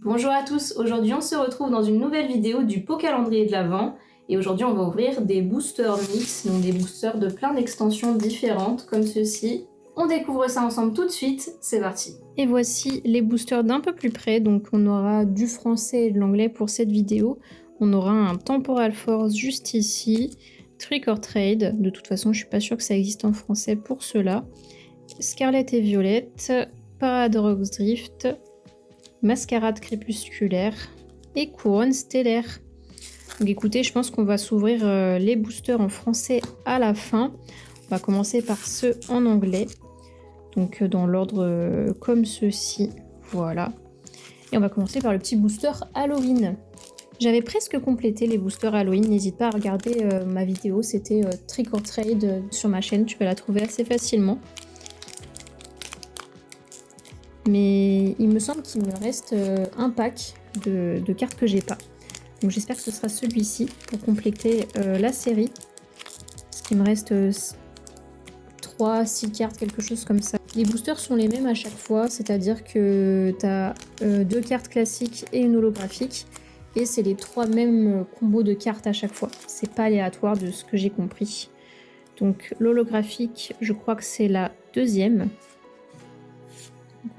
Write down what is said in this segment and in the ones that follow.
Bonjour à tous, aujourd'hui on se retrouve dans une nouvelle vidéo du pot calendrier de l'Avent et aujourd'hui on va ouvrir des boosters mix, donc des boosters de plein d'extensions différentes comme ceci. On découvre ça ensemble tout de suite, c'est parti. Et voici les boosters d'un peu plus près, donc on aura du français et de l'anglais pour cette vidéo. On aura un Temporal Force juste ici, Trick or Trade, de toute façon je suis pas sûre que ça existe en français pour cela. Scarlett et Violette, Paradox Drift, Mascarade crépusculaire et Couronne stellaire. Donc écoutez, je pense qu'on va s'ouvrir les boosters en français à la fin. On va commencer par ceux en anglais. Donc dans l'ordre comme ceci. Voilà. Et on va commencer par le petit booster Halloween. J'avais presque complété les boosters Halloween. N'hésite pas à regarder ma vidéo. C'était Trick or Trade sur ma chaîne. Tu vas la trouver assez facilement. Mais il me semble qu'il me reste un pack de cartes que j'ai pas. Donc j'espère que ce sera celui-ci pour compléter la série. Il me reste 3-6 cartes, quelque chose comme ça. Les boosters sont les mêmes à chaque fois, c'est-à-dire que tu as 2 cartes classiques et une holographique. Et c'est les 3 mêmes combos de cartes à chaque fois. C'est pas aléatoire de ce que j'ai compris. Donc l'holographique, je crois que c'est la deuxième.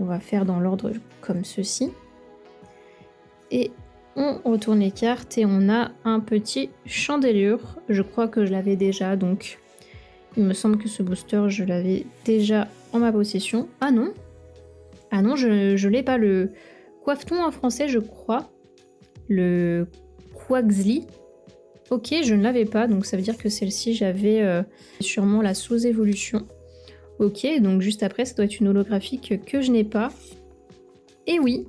On va faire dans l'ordre comme ceci. Et on retourne les cartes et on a un petit chandelier. Je crois que je l'avais déjà, donc il me semble que ce booster, je l'avais déjà en ma possession. Ah non, je l'ai pas. Le coiffe-t-on en français, je crois. Le Quaxly. Ok, je ne l'avais pas, donc ça veut dire que celle-ci, j'avais sûrement la sous-évolution. Ok, donc juste après, ça doit être une holographique que je n'ai pas. Et oui,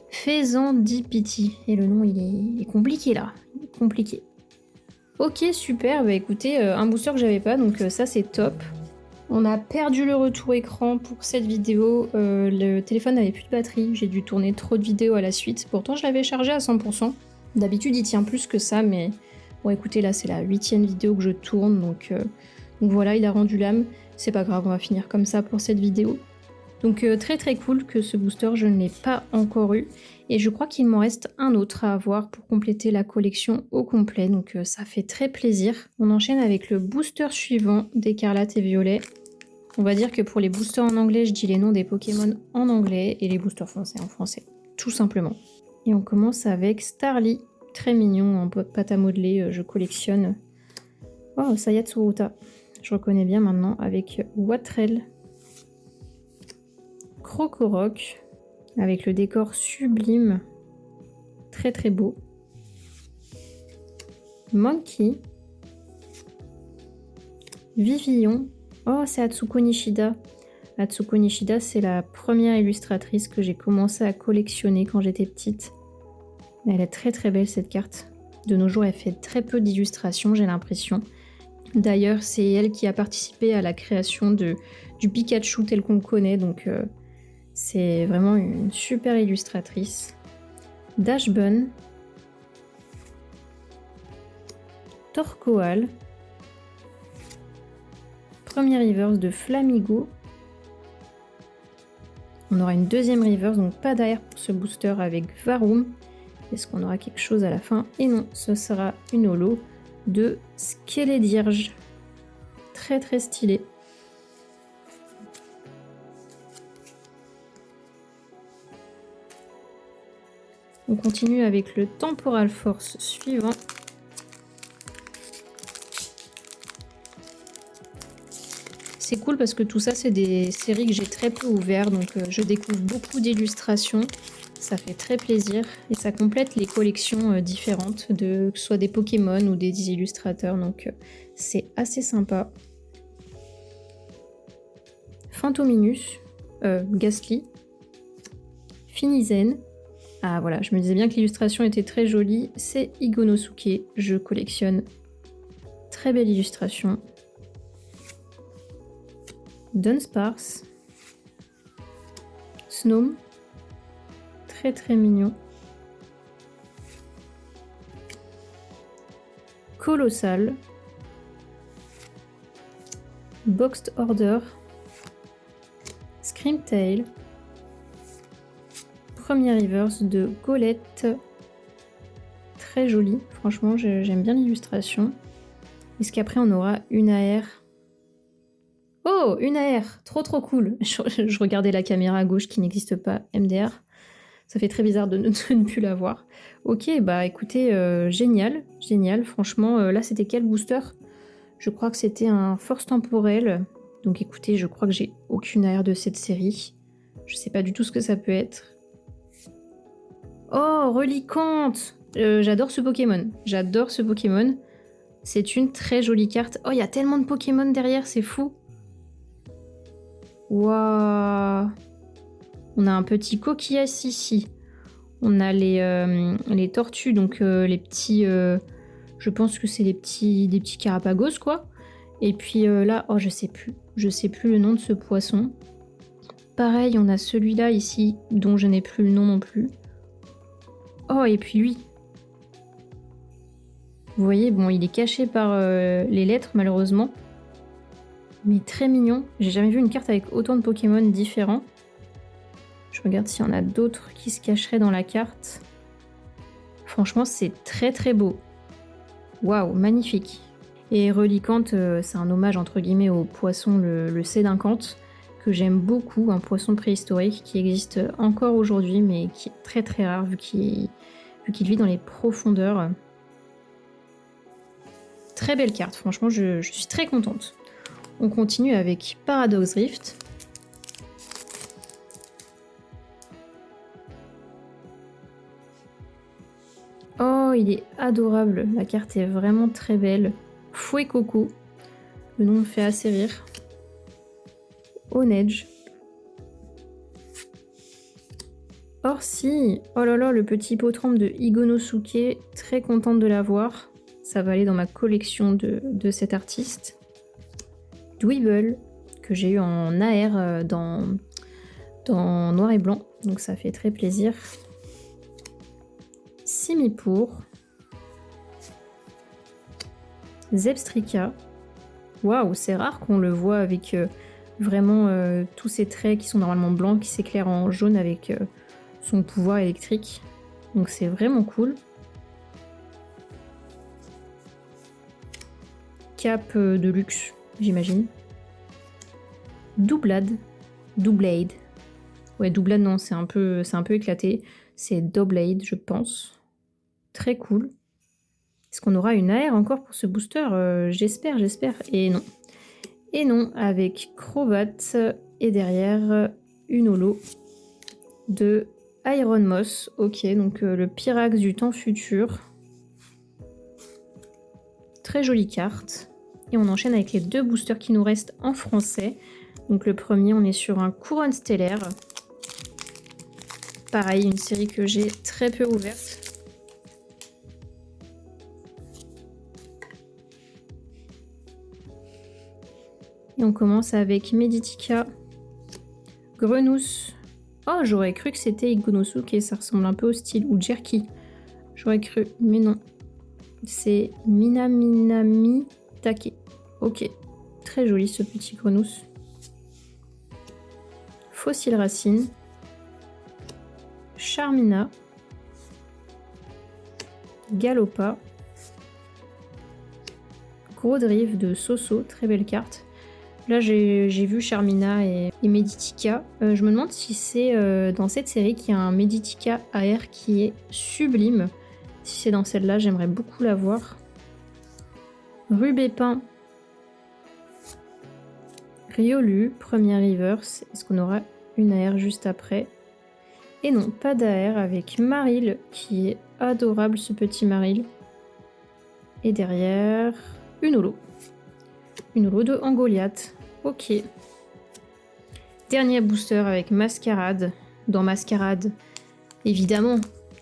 Faisandipity. Et le nom, il est compliqué là. Il est compliqué. Ok, super. Bah écoutez, un booster que j'avais pas, donc ça c'est top. On a perdu le retour écran pour cette vidéo. Le téléphone n'avait plus de batterie. J'ai dû tourner trop de vidéos à la suite. Pourtant, je l'avais chargé à 100%. D'habitude, il tient plus que ça, mais bon, écoutez, là, c'est la 8e vidéo que je tourne, donc voilà, il a rendu l'âme. C'est pas grave, on va finir comme ça pour cette vidéo. Donc très cool que ce booster, je ne l'ai pas encore eu. Et je crois qu'il m'en reste un autre à avoir pour compléter la collection au complet. Donc ça fait très plaisir. On enchaîne avec le booster suivant d'Écarlate et Violet. On va dire que pour les boosters en anglais, je dis les noms des Pokémon en anglais et les boosters français en français. Tout simplement. Et on commence avec Starly. Très mignon en pâte à modeler, je collectionne. Oh, Sayatsuruta. Je reconnais bien maintenant avec Watrel. Crocoroc avec le décor sublime, très beau. Monkey, Vivillon. Oh, c'est Atsuko Nishida. Atsuko Nishida, c'est la première illustratrice que j'ai commencé à collectionner quand j'étais petite. Elle est très belle cette carte. De nos jours, elle fait très peu d'illustrations, j'ai l'impression. D'ailleurs, c'est elle qui a participé à la création du Pikachu tel qu'on le connaît, donc c'est vraiment une super illustratrice. Dashbun, Torkoal, premier reverse de Flamigo. On aura une deuxième reverse, donc pas d'AR pour ce booster avec Varum. Est-ce qu'on aura quelque chose à la fin? Et non, ce sera une holo de Skeledirge. Très stylé. On continue avec le Temporal Force suivant. C'est cool parce que tout ça, c'est des séries que j'ai très peu ouvertes, donc je découvre beaucoup d'illustrations. Ça fait très plaisir et ça complète les collections différentes, que ce soit des Pokémon ou des illustrateurs, donc c'est assez sympa. Phantominus, Gastly, Finizen. Ah voilà, je me disais bien que l'illustration était très jolie. C'est Igonosuke, je collectionne. Très belle illustration. Dunsparce. Snom. Très mignon. Colossal. Boxed Order. Screamtail. premier reverse de Golette. Très joli, franchement j'aime bien l'illustration. Est-ce qu'après on aura une AR? Oh, une AR, trop cool. Je regardais la caméra à gauche qui n'existe pas, MDR. Ça fait très bizarre de ne plus la voir. Ok, bah écoutez, génial, franchement. Là c'était quel booster? Je crois que c'était un force temporelle. Donc écoutez, je crois que j'ai aucune AR de cette série. Je sais pas du tout ce que ça peut être. Oh, Reliquante. J'adore ce Pokémon. C'est une très jolie carte. Oh, il y a tellement de Pokémon derrière, c'est fou. Waouh. On a un petit coquillage ici. On a les tortues, donc les petits... je pense que c'est des petits carapagos, quoi. Et puis là, oh, je sais plus le nom de ce poisson. Pareil, on a celui-là ici, dont je n'ai plus le nom non plus. Oh, et puis lui. Vous voyez, bon, il est caché par les lettres, malheureusement. Mais très mignon. J'ai jamais vu une carte avec autant de Pokémon différents. Je regarde s'il y en a d'autres qui se cacheraient dans la carte. Franchement, c'est très beau. Waouh, magnifique. Et Reliquante, c'est un hommage entre guillemets au poisson, le Sédincante, que j'aime beaucoup, un poisson préhistorique qui existe encore aujourd'hui, mais qui est très rare vu qu'il vit dans les profondeurs. Très belle carte, franchement, je suis très contente. On continue avec Paradox Rift. Oh, il est adorable, la carte est vraiment très belle. Fouet Coco, le nom me fait assez rire. Onedge. Orsi, oh là là, le petit hippotrampe de Igonosuke, très contente de l'avoir. Ça va aller dans ma collection de cet artiste. Dweeble, que j'ai eu en AR dans noir et blanc, donc ça fait très plaisir. Simipour. Zebstrika. Waouh, c'est rare qu'on le voit avec vraiment tous ces traits qui sont normalement blancs, qui s'éclairent en jaune avec son pouvoir électrique. Donc c'est vraiment cool. Cap de luxe, j'imagine. Doublade. Doublade. Ouais, Doublade, non, c'est un peu éclaté. C'est Doublade, je pense. Très cool. Est-ce qu'on aura une AR encore pour ce booster? J'espère. Et non. Et non, avec Crobat et derrière une holo de Iron Moss. Ok, donc le Pyrax du temps futur. Très jolie carte. Et on enchaîne avec les deux boosters qui nous restent en français. Donc le premier, on est sur un Couronne Stellaire. Pareil, une série que j'ai très peu ouverte. Et on commence avec Meditica, Grenousse. Oh, j'aurais cru que c'était Igonosuke, ça ressemble un peu au style, ou Jerky. J'aurais cru, mais non. C'est Minaminami Take. Ok, très joli ce petit Grenousse. Fossile Racine. Charmina. Galopa. Gros Drive de Soso, très belle carte. Là, j'ai vu Charmina et Meditica. Je me demande si c'est dans cette série qu'il y a un Meditica AR qui est sublime. Si c'est dans celle-là, j'aimerais beaucoup la voir. Rubépin. Riolu, première reverse. Est-ce qu'on aura une AR juste après? Et non, pas d'AR avec Maril, qui est adorable ce petit Maril. Et derrière, une holo. Une holo de Angoliath. Ok. Dernier booster avec Mascarade. Dans Mascarade, évidemment,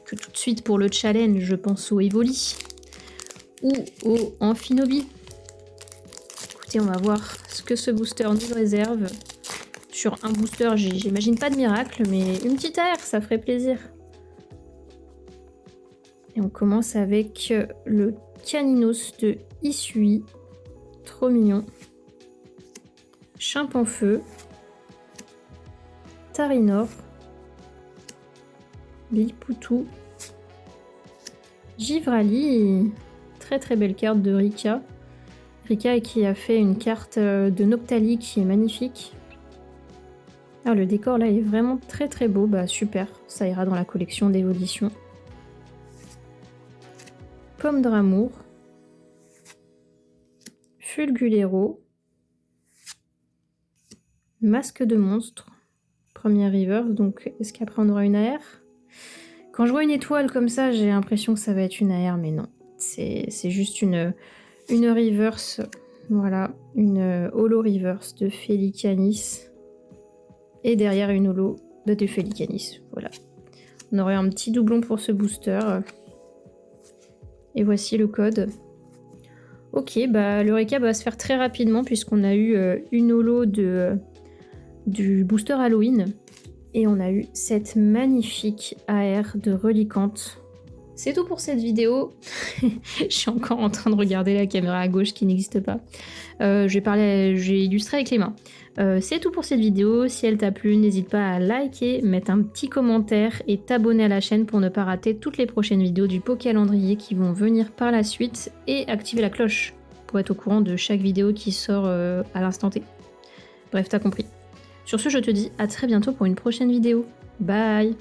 que tout de suite pour le challenge, je pense au Evoli. Ou au Amphinobi. Écoutez, on va voir ce que ce booster nous réserve. Sur un booster, j'imagine pas de miracle, mais une petite AR, ça ferait plaisir. Et on commence avec le Caninos de Isui. Trop mignon. Chimpanfeu. Tarinor. Lilipoutou. Givrali. Très très belle carte de Rika. Rika qui a fait une carte de Noctali qui est magnifique. Ah, le décor là est vraiment très très beau. Bah super, ça ira dans la collection d'évolution. Pomme d'amour. Fulgulero. Masque de monstre. Première reverse, donc est-ce qu'après on aura une AR? Quand je vois une étoile comme ça, j'ai l'impression que ça va être une AR, mais non. C'est juste une reverse. Voilà, une holo reverse de Felicanis. Et derrière une holo de Felicanis. Voilà. On aurait un petit doublon pour ce booster. Et voici le code. Ok, bah le récap va se faire très rapidement puisqu'on a eu une holo du booster Halloween. Et on a eu cette magnifique AR de Reliquante. C'est tout pour cette vidéo. Je suis encore en train de regarder la caméra à gauche qui n'existe pas. J'ai illustré avec les mains. C'est tout pour cette vidéo. Si elle t'a plu, n'hésite pas à liker, mettre un petit commentaire et t'abonner à la chaîne pour ne pas rater toutes les prochaines vidéos du Pokélandrier qui vont venir par la suite et activer la cloche pour être au courant de chaque vidéo qui sort à l'instant T. Bref, t'as compris. Sur ce, je te dis à très bientôt pour une prochaine vidéo. Bye!